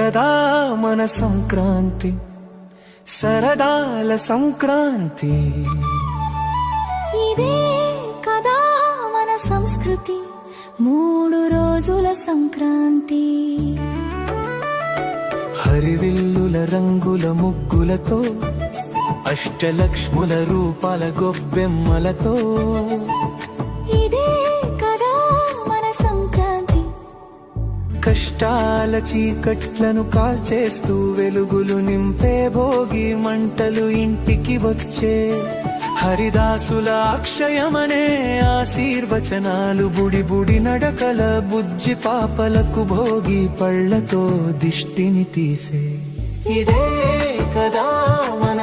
కదా మన సంక్రాంతి, సరదాల సంక్రాంతి. ఇదే కదా మన సంస్కృతి, 3 రోజుల సంక్రాంతి. హరివిల్లుల రంగుల ముగ్గులతో, అష్టలక్ష్ముల రూపాల గొబ్బెమ్మలతో. ఇదే కదా మన సంక్రాంతి. కష్టాల చీకట్లను కాల్చేస్తూ వెలుగులు నింపే భోగి మంటలు ఇంటికి వచ్చే. హరిదాసుల అక్షయమనే ఆశీర్వచనాలు, బుడి బుడి నడకల బుజ్జి పాపలకు భోగి పళ్ళతో దిష్టిని తీసే. ఇదే కదా మన